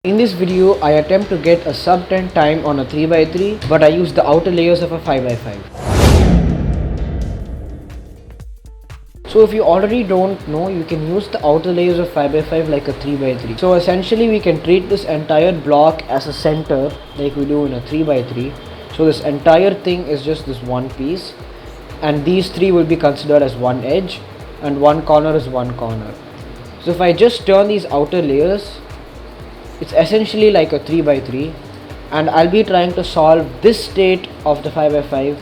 In this video, I attempt to get a sub 10 time on a 3x3, but I use the outer layers of a 5x5. So if you already don't know, you can use the outer layers of 5x5 like a 3x3. So essentially we can treat this entire block as a center like we do in a 3x3. So this entire thing is just this one piece, and these three will be considered as one edge and one corner is one corner. So if I just turn these outer layers, it's essentially like a 3x3, and I'll be trying to solve this state of the 5x5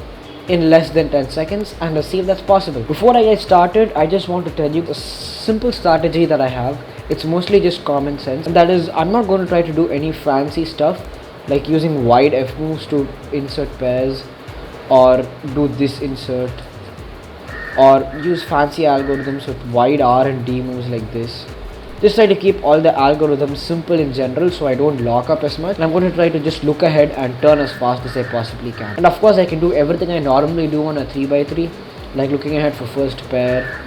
in less than 10 seconds, and let's see if that's possible. Before I get started, I just want to tell you a simple strategy that I have. It's mostly just common sense, and that is I'm not going to try to do any fancy stuff like using wide F moves to insert pairs, or do this insert, or use fancy algorithms with wide R and D moves like this. Just try to keep all the algorithms simple in general so I don't lock up as much. And I'm going to try to just look ahead and turn as fast as I possibly can. And of course I can do everything I normally do on a 3x3, like looking ahead for first pair,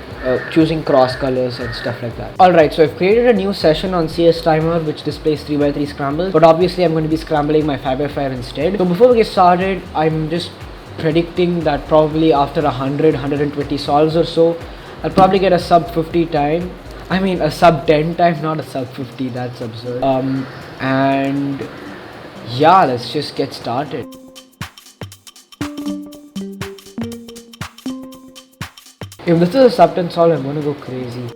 choosing cross colors and stuff like that. Alright, so I've created a new session on CS Timer which displays 3x3 scrambles, but obviously I'm going to be scrambling my 5x5 instead. So before we get started, I'm just predicting that probably after 120 solves or so, I'll probably get a sub 50 time. I mean a sub 10 time, not a sub 50, that's absurd. And yeah, let's just get started. If this is a sub 10 solve, I'm gonna go crazy.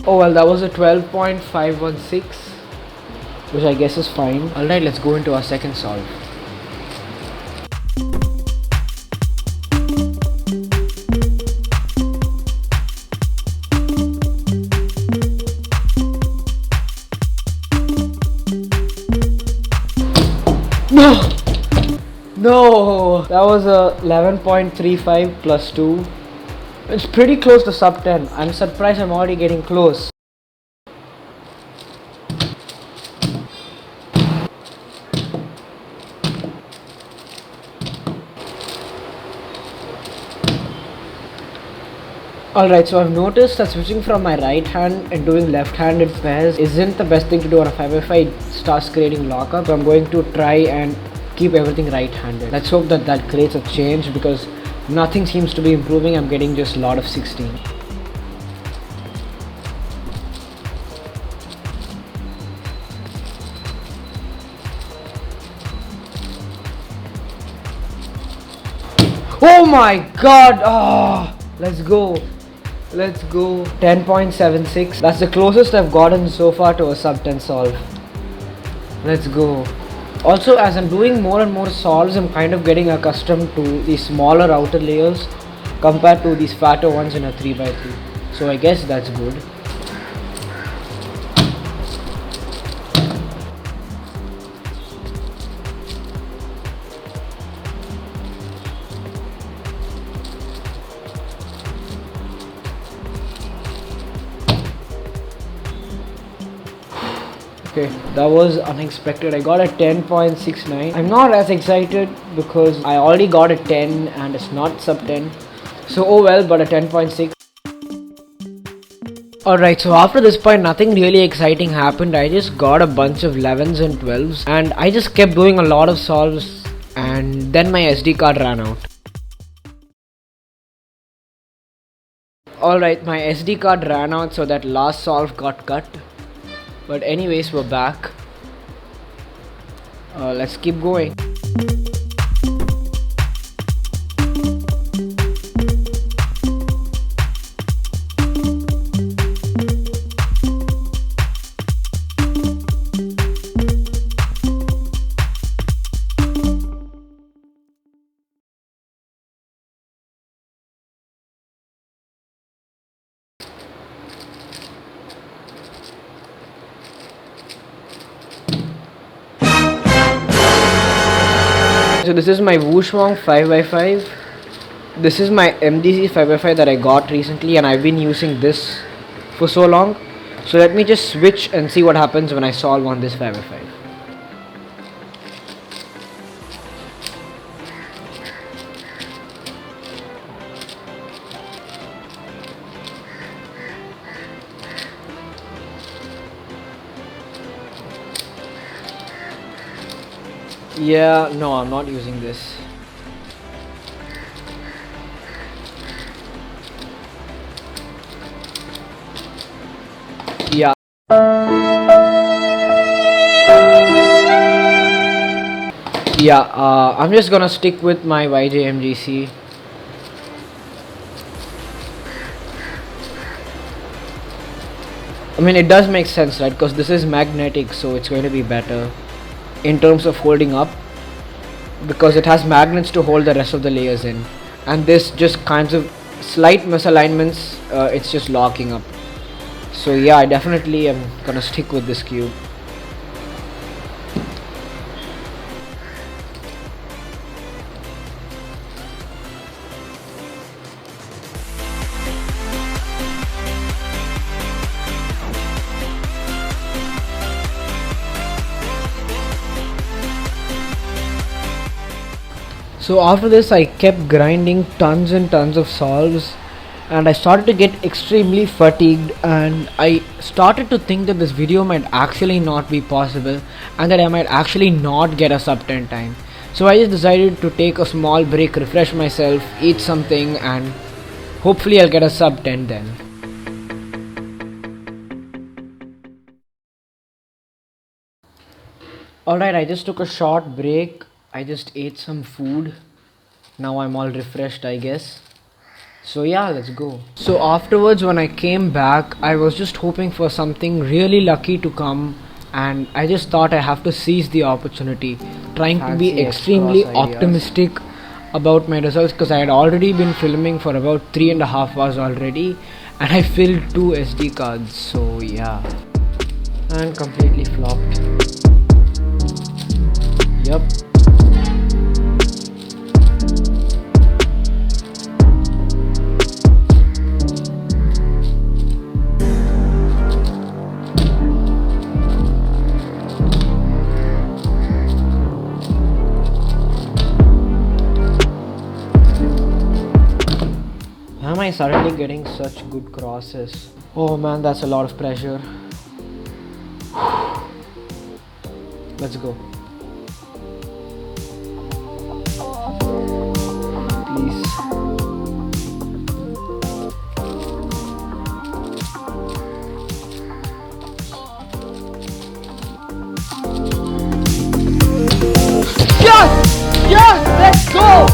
Oh well, that was a 12.516. which I guess is fine. Alright, let's go into our second solve. No! That was a 11.35 plus 2. It's pretty close to sub 10. I'm surprised I'm already getting close. Alright, so I've noticed that switching from my right hand and doing left-handed pairs isn't the best thing to do on a 5x5. It starts creating lockup. So I'm going to try and keep everything right-handed. Let's hope that that creates a change, because nothing seems to be improving. I'm getting just a lot of 16. Oh my god! Oh, let's go. Let's go. 10.76. That's the closest I've gotten so far to a sub 10 solve. Let's go. Also, as I'm doing more and more solves, I'm kind of getting accustomed to these smaller outer layers compared to these fatter ones in a 3x3. So I guess that's good. Okay, that was unexpected. I got a 10.69. I'm not as excited because I already got a 10 and it's not sub 10. So oh well, but a 10.6. Alright, so after this point nothing really exciting happened. I just got a bunch of 11s and 12s and I just kept doing a lot of solves, and then my SD card ran out. Alright, my SD card ran out, so that last solve got cut. But anyways, we're back. Let's keep going. So this is my Wooshwong 5x5. This is my MDC 5x5 that I got recently, and I've been using this for so long. So let me just switch and see what happens when I solve on this 5x5. Yeah, no, I'm not using this. Yeah. Yeah, I'm just gonna stick with my YJMGC. I mean, it does make sense, right? Because this is magnetic, so it's going to be better in terms of holding up, because it has magnets to hold the rest of the layers in, and this just kinds of slight misalignments, it's just locking up. So yeah, I definitely am gonna stick with this cube. So after this I kept grinding tons and tons of solves, and I started to get extremely fatigued, and I started to think that this video might actually not be possible and that I might actually not get a sub 10 time. So I just decided to take a small break, refresh myself, eat something, and hopefully I'll get a sub 10 then. Alright, I just took a short break. I just ate some food. Now I'm all refreshed, I guess. So yeah, let's go. So afterwards, when I came back, I was just hoping for something really lucky to come, and I just thought I have to seize the opportunity, trying to be extremely optimistic about my results, because I had already been filming for about 3.5 hours already, and I filled 2 SD cards. So yeah, and completely flopped. Yep. Why am I suddenly getting such good crosses? Oh man, that's a lot of pressure. Let's go. Please. Yes! Yes! Let's go!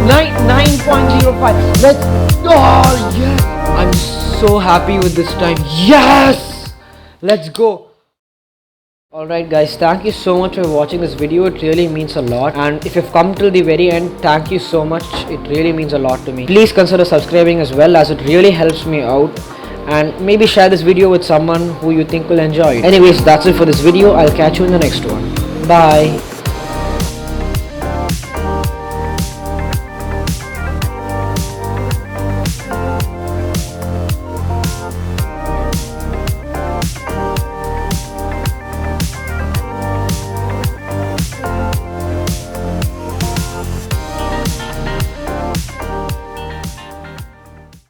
9.05. Let's. Oh yes! I'm so happy with this time. Yes! Let's go. Alright guys, thank you so much for watching this video. It really means a lot, and if you've come till the very end, thank you so much. It really means a lot to me. Please consider subscribing as well, as it really helps me out, and maybe share this video with someone who you think will enjoy it. Anyways, that's it for this video. I'll catch you in the next one. Bye.